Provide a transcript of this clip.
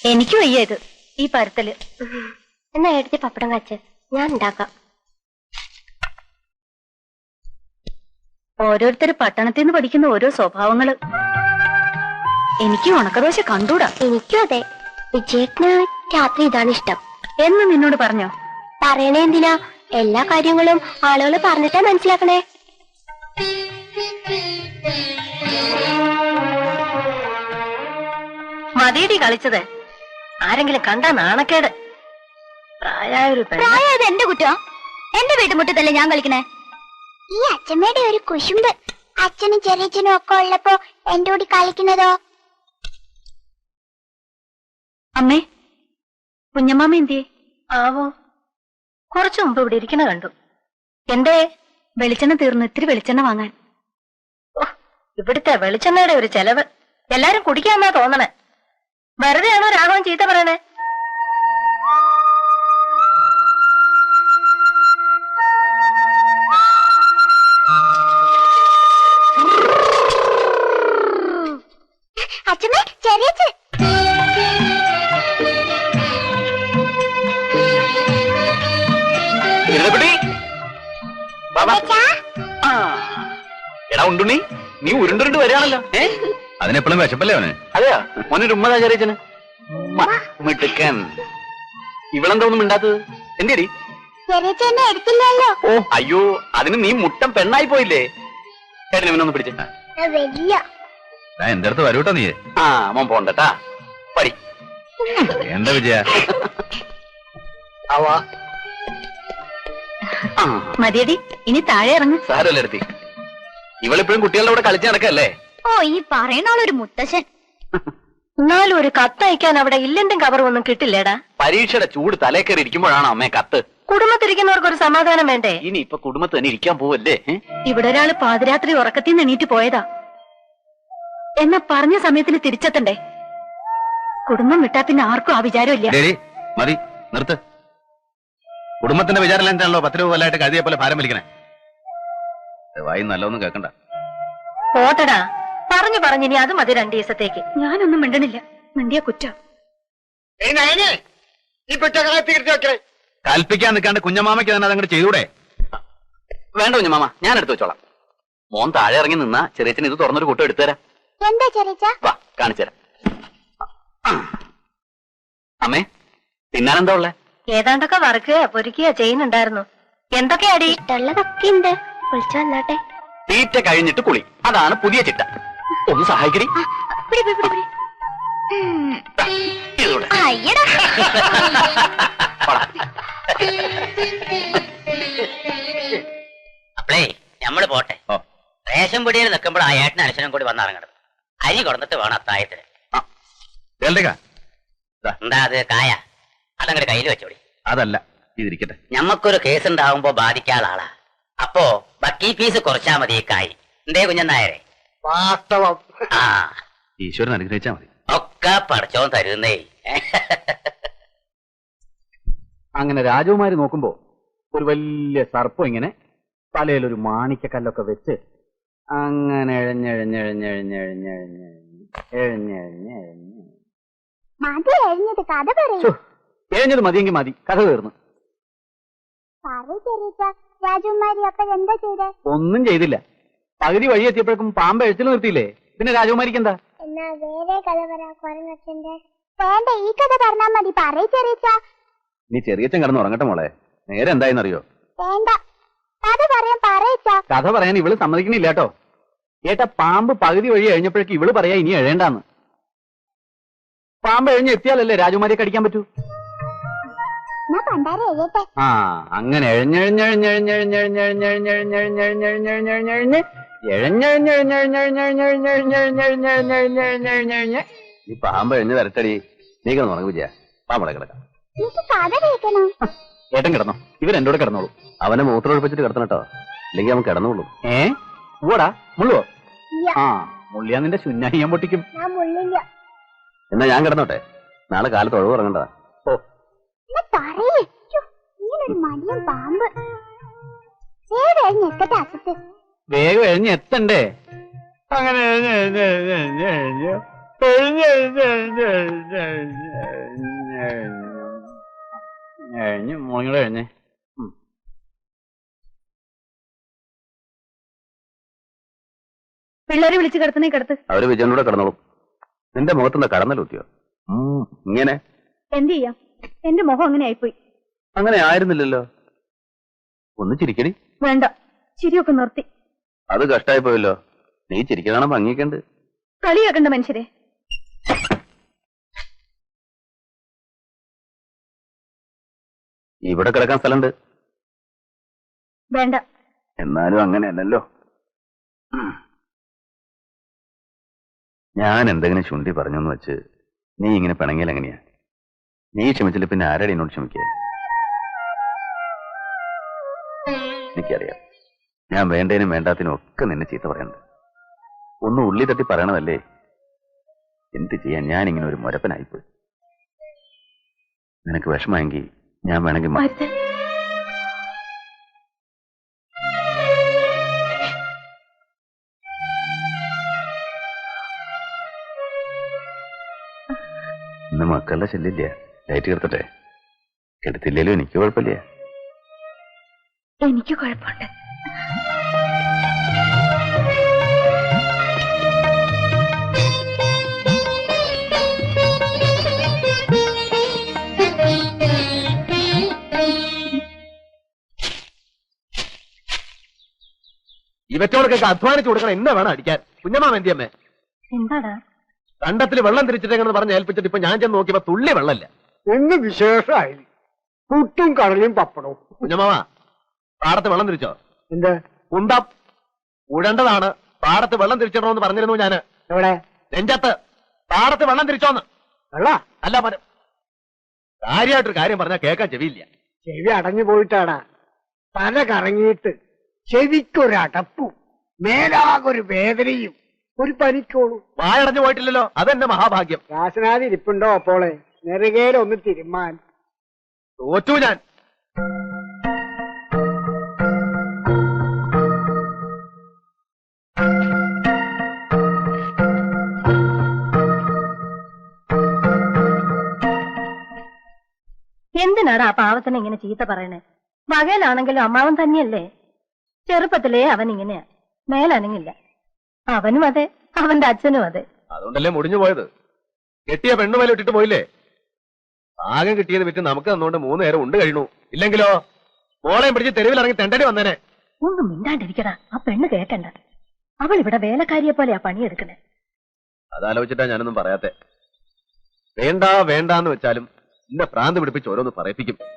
എനിക്ക് വയ്യ ഇത് ഈ പരത്തല്. എന്നാ എടുത്തി പപ്പടം കാച്ച് ഞാൻ ഉണ്ടാക്കാം. ഓരോരുത്തര് പട്ടണത്തിൽ നിന്ന് പഠിക്കുന്ന ഓരോ സ്വഭാവങ്ങള്. എനിക്ക് ഉണക്കദോശ കണ്ടൂടാ. എനിക്കും അതെ. വിജയേട്ടന് രാത്രി ഇതാണ് ഇഷ്ടം എന്ന് നിന്നോട് പറഞ്ഞോ? പറയണേ എന്തിനാ? എല്ലാ കാര്യങ്ങളും ആളുകൾ പറഞ്ഞിട്ടാ മനസ്സിലാക്കണേ. മതിയടി കളിച്ചത്. ആരെങ്കിലും കണ്ടാ നാണക്കേട്. പ്രായത് എന്റെ കുറ്റം. എന്റെ വീട്ടുമുറ്റത്തല്ലേ ഞാൻ കളിക്കണേ. ഈ അച്ഛമ്മയുടെ ഒരു കുശുമ്പ്. അച്ഛനും ചെറിയച്ഛനും ഒക്കെ ഉള്ളപ്പോ എന്റെ കൂടി കളിക്കുന്നതോ? അമ്മേ, കുഞ്ഞമ്മാമ എന്തിയെ? ആവോ, കുറച്ചു മുമ്പ് ഇവിടെ ഇരിക്കണ കണ്ടു. എന്റെ വെളിച്ചെണ്ണ തീർന്നു, ഇത്തിരി വെളിച്ചെണ്ണ വാങ്ങാൻ. ഇവിടുത്തെ വെളിച്ചെണ്ണയുടെ ഒരു ചെലവ്. എല്ലാരും കുടിക്കാന്നാ തോന്നണേ. വെറുതെയാണോ രാഘവൻ ചീത്ത പറയണേ? അച്ഛമ്മേ, ചെറിയച്ഛൻ. എടാ ഉണ്ടുണ്ണി, നീ ഉരുണ്ടുരുണ്ട് വരികയാണല്ലോ. അതിനെപ്പോഴും വിശപ്പല്ലേ അവന്? അതെയാ മോനൊരു ഉമ്മതാ ചെറിയച്ഛന്. മിടുക്കൻ. ഇവളെന്താ ഒന്നും മിണ്ടാത്തത്? എന്റെടി എടുത്തില്ലല്ലോ. ഓ അയ്യോ, അതിന് നീ മുട്ടം പെണ്ണായി പോയില്ലേ? ചേട്ടൻ ഇവനൊന്ന് പിടിച്ച. എന്റെ അടുത്ത് വരൂട്ടോ നീ. ആ മോൻ പോണ്ടട്ടാ. പടി എന്താ വിജയ? മതിയടി, ഇനി താഴെ ഇറങ്ങ്. സാരല്ലേ എടുത്തി. ഇവളിപ്പോഴും കുട്ടികളുടെ കൂടെ കളിച്ച് നടക്കല്ലേ? ഓ, ഈ പറയണോളൊരു മുത്തശ്ശൻ. എന്നാലും ഒരു കത്തയക്കാൻ അവിടെ ഇല്ലെന്നും കവറും ഒന്നും കിട്ടില്ലേടാ. പരീക്ഷയുടെ ചൂട് തലേ കയറി ഇരിക്കുമ്പോഴാണോ അമ്മേ കത്ത്? കുടുംബത്തിരിക്കുന്നവർക്ക് ഒരു സമാധാനം വേണ്ടേ? ഇനി ഇപ്പൊ കുടുംബത്ത് തന്നെ ഇരിക്കാൻ പോവല്ലേ? ഇവിടെ ഒരാള് പാതിരാത്രി ഉറക്കത്തിൽ നിന്ന് എണീറ്റ് പോയതാ. എന്നാ പറഞ്ഞ സമയത്തിന് തിരിച്ചെത്തണ്ടേ? കുടുംബം വിട്ടാ പിന്നെ ആർക്കും ആ വിചാരം ഇല്ല. മതി, നിർത്ത്. കുടുംബത്തിന്റെ വിചാരം എന്താണല്ലോ 10 രൂപ കൊല്ലായിട്ട് കഴുതിയെ പോലെ ഭാരം വലിക്കണേ. വായി നല്ലൊന്നും കേൾക്കണ്ട. പോട്ടടാ, പറഞ്ഞു ഇനി അത് മതി 2 ദിവസത്തേക്ക്. ഞാനൊന്നും മിണ്ടണില്ല. മിണ്ടിയ കുറ്റം. കൽപ്പിക്കാൻ നിൽക്കാണ്ട് കുഞ്ഞമാമയ്ക്ക് തന്നെ അതങ്ങോട്ട് ചെയ്തൂടെ? വേണ്ട കുഞ്ഞമാമ, ഞാൻ എടുത്തു വെച്ചോളാം. മോൻ താഴെ ഇറങ്ങി നിന്നാ ചെറിയച്ഛൻ ഇത് തുറന്നൊരു കൂട്ടം എടുത്തുതരാം. എന്താ ചെറിയച്ഛ? വാ കാണിച്ചു തരാം. അമ്മേ, തിന്നാനെന്താ ഉള്ളേ? ഏതാണ്ടൊക്കെ വറുക്കുക പൊരിക്കുക ചെയ്യുന്നുണ്ടായിരുന്നു. എന്തൊക്കെയാടി? ഇഷ്ടമുള്ളതൊക്കെ ഉണ്ട്. വിളിച്ചു വന്നാട്ടെ. തീറ്റ കഴിഞ്ഞിട്ട് കുളി, അതാണ് പുതിയ ചിട്ട. ഒന്ന് സഹായിക്കടി. അപ്പളേ ഞമ്മള് പോട്ടെ. റേഷൻ പിടിയിൽ നിൽക്കുമ്പോൾ ആ ഏട്ടന് അനുസരണം കൂടി വന്നിറങ്ങണം. അരി കൊടുത്തിട്ട് വേണം അത്തായത്തിന്. എന്താ അത് കായ? അതങ്ങോട്ട് കയ്യിൽ വെച്ചോടി. അതല്ല, ഇതിരിക്കട്ടെ. ഞമ്മക്കൊരു കേസ് ഉണ്ടാവുമ്പോ ബാധിക്കാത്ത ആളാ. അപ്പോ ബക്കി ഫീസ് കുറച്ചാ മതി ഈ കായ്. എന്തേ കുഞ്ഞനായരെ? വാസ്തവം. ആ, ഈശ്വരൻ അനുഗ്രഹിച്ചാ മതി. ഒക്കെ പഠിച്ചോൻ തരുന്നേ. അങ്ങനെ രാജകുമാരി നോക്കുമ്പോ ഒരു വലിയ സർപ്പം ഇങ്ങനെ തലയിലൊരു മാണിക്കക്കല്ലൊക്കെ വെച്ച് അങ്ങനെ എഴഞ്ഞത് മതിയെങ്കിൽ മതി, കഥ തീർന്നു. രാജകുമാരി അപ്പൊ എന്താ ചെയ്തേ? ഒന്നും ചെയ്തില്ല. പകുതി വഴി എത്തിയപ്പോഴേക്കും പാമ്പ് എഴുത്തിൽ നിർത്തിയില്ലേ? പിന്നെ രാജകുമാരിക്ക് എന്താ? എന്നാ വേറെ കഥ പറയാ. വേണ്ട, ഈ കഥ പറഞ്ഞാ മതി. പറയ് ചെറിയച്ഛ. നീ ചെറിയച്ഛൻ കിടന്ന് ഉറങ്ങട്ടെ മോളെ. നേരെ എന്തായെന്നറിയോ? വേണ്ട, കഥ പറയാൻ പറയച്ച. കഥ പറയാൻ ഇവള് സമ്മതിക്കണില്ല കേട്ടോ. ഏട്ടാ, പാമ്പ് പകുതി വഴി കഴിഞ്ഞപ്പോഴേക്ക് ഇവള് പറയാ ഇനി എഴേണ്ടാന്ന്. പാമ്പ് എഴിഞ്ഞ് എത്തിയാലല്ലേ രാജകുമാരിയെ കടിക്കാൻ പറ്റൂ. ആ, അങ്ങനെ ഈ പാമ്പ് എഴിഞ്ഞ് വരട്ടടി. നീ കിടന്നു ഉറങ്ങും വിജയ. പാമ്പടെ കിടക്കാം. ഏട്ടൻ കിടന്നോ? ഇവരെന്റെ കൂടെ കിടന്നോളൂ. അവനെ മൂത്രം ഒഴിപ്പിച്ചിട്ട് കിടത്തണം കേട്ടോ, ഇല്ലെങ്കിൽ അവൻ കിടന്നോളൂ. ഓടാ മുള്ളുവോ? ആ, മുള്ളിയാ നിന്റെ ശുന്നായി ഞാൻ പൊട്ടിക്കും. എന്നാ ഞാൻ കിടന്നോട്ടെ, നാളെ കാലത്ത് ഒഴിവ് ഇറങ്ങണ്ടതാ. ഓ, വേഗം എഴിഞ്ഞ് എത്തണ്ടേ? അങ്ങനെ കഴിഞ്ഞ് മോളിങ്ങൾ കഴിഞ്ഞേ. പിള്ളേരെ വിളിച്ച് കിടത്തുന്നേ കിടത്ത്. അവര് വിജയനൂടെ കിടന്നോളും. നിന്റെ മുഖത്തുനിന്ന് കടന്നലൂത്തിയോ? ഇങ്ങനെ എന്ത് ചെയ്യാം, എന്റെ മുഖം അങ്ങനെ ആയിപ്പോയി. അങ്ങനെ ആയിരുന്നില്ലല്ലോ. ഒന്ന് ചിരിക്കടി. വേണ്ട, ചിരിയൊക്കെ നിർത്തി. അത് കഷ്ടായി പോയല്ലോ. നീ ചിരിക്കണ ഭംഗിക്കണ്ട്. കളിയാക്കണ്ട മനുഷ്യരെ. ഇവിടെ കിടക്കാൻ സ്ഥലമുണ്ട്. വേണ്ട. എന്നാലും അങ്ങനെയല്ലല്ലോ. ഞാൻ എന്തെങ്കിലും ശുണ്ടി പറഞ്ഞെന്ന് വെച്ച് നീ ഇങ്ങനെ പിണങ്ങിയാൽ എങ്ങനെയാ? നീ ക്ഷമിച്ചില്ല പിന്നെ ആരാടി എന്നോട് ക്ഷമിക്കുക? എനിക്കറിയാം, ഞാൻ വേണ്ടതിനും വേണ്ടാത്തിനും ഒക്കെ നിന്നെ ചീത്ത പറയുന്നുണ്ട്. ഒന്ന് ഉള്ളി തട്ടി പറയണതല്ലേ. എന്ത് ചെയ്യാൻ, ഞാൻ ഇങ്ങനെ ഒരു മുരപ്പനായിപ്പോയി. നിനക്ക് വിഷമായെങ്കിൽ ഞാൻ വേണമെങ്കിൽ ഇന്ന് മക്കളുടെ ശല്യമില്ല. ലൈറ്റ് കെടുത്തട്ടെ. കെടുത്തില്ലേലും എനിക്ക് കുഴപ്പമില്ല. എനിക്ക് കുഴപ്പമുണ്ട്. ഇവറ്റോടൊക്കെ അധ്വാനിച്ചു കൊടുക്കണം. എന്നെ വേണം അടിക്കാൻ. കുഞ്ഞമ്മാമ എന്തിയമ്മേ? എന്താടാ? കണ്ടത്തിൽ വെള്ളം തിരിച്ചിട്ടെന്ന് പറഞ്ഞ് ഏൽപ്പിച്ചിട്ട് ഇപ്പൊ ഞാൻ ചെന്ന് നോക്കിയപ്പോ തുള്ളി വെള്ളമില്ല. എന്ന് വിശേഷമായി പുട്ടും കടലയും പപ്പടവും. കുഞ്ഞമ്മാമ, പാടത്ത് വെള്ളം തിരിച്ചോ? എന്ത് കുന്തം ഉഴണ്ടതാണ്. പാടത്ത് വെള്ളം തിരിച്ചിടണമെന്ന് പറഞ്ഞിരുന്നു ഞാന്. എവിടെ? നെഞ്ചത്ത്. പാടത്ത് വെള്ളം തിരിച്ചോന്ന്. വെള്ള അല്ല, കാര്യമായിട്ടൊരു കാര്യം പറഞ്ഞാൽ കേൾക്കാൻ ചെവിയില്ല. ചെവി അടഞ്ഞു പോയിട്ടാടാ. തല കറങ്ങിയിട്ട് ചെവിക്കൊരടപ്പും മേലാകൊരു വേദനയും ഒരു പനിക്കോളൂ. വായടഞ്ഞു പോയിട്ടില്ലല്ലോ, അതെന്നെ മഹാഭാഗ്യം. രാസനാഥി ഇരിപ്പുണ്ടോ അപ്പോളെ? നെറുകയിലൊന്ന് തിരുമാൻ. തോറ്റു ഞാൻ. എന്തിനാടാ ആ പാവത്തിനെ ഇങ്ങനെ ചീത്ത പറയണേ? മകയിലാണെങ്കിലും അമ്മാവൻ തന്നെയല്ലേ. ചെറുപ്പത്തിലേ അവൻ ഇങ്ങനെയാ, മേലനങ്ങില്ല. അവനും അതെ, അവന്റെ അച്ഛനും അതെ. അതുകൊണ്ടല്ലേ മുടിഞ്ഞു പോയത്. കെട്ടിയ പെണ്ണുമേലെ ഇട്ടിട്ട് പോയില്ലേ? ആകെ കിട്ടിയത് വിറ്റ് നമുക്ക് തന്നുകൊണ്ട് 3 നേരം ഉണ്ട് കഴിഞ്ഞു. ഇല്ലെങ്കിലോ മോളെയും പിടിച്ച് തെരുവിലിറങ്ങി തെണ്ടടി വന്നേനെ. ഒന്നും മിണ്ടാണ്ടിരിക്കടാ. ആ പെണ്ണ് കേക്കണ്ട. അവൾ ഇവിടെ വേലക്കാരിയെ പോലെയാ പണിയെടുക്കണേ. അതാലോചിച്ചിട്ടാ ഞാനൊന്നും പറയാത്തെ. വേണ്ട വേണ്ടാന്ന് വെച്ചാലും ഇന്നെ പ്രാന്ത് പിടിപ്പിച്ച് ഓരോന്ന് പറയിപ്പിക്കും.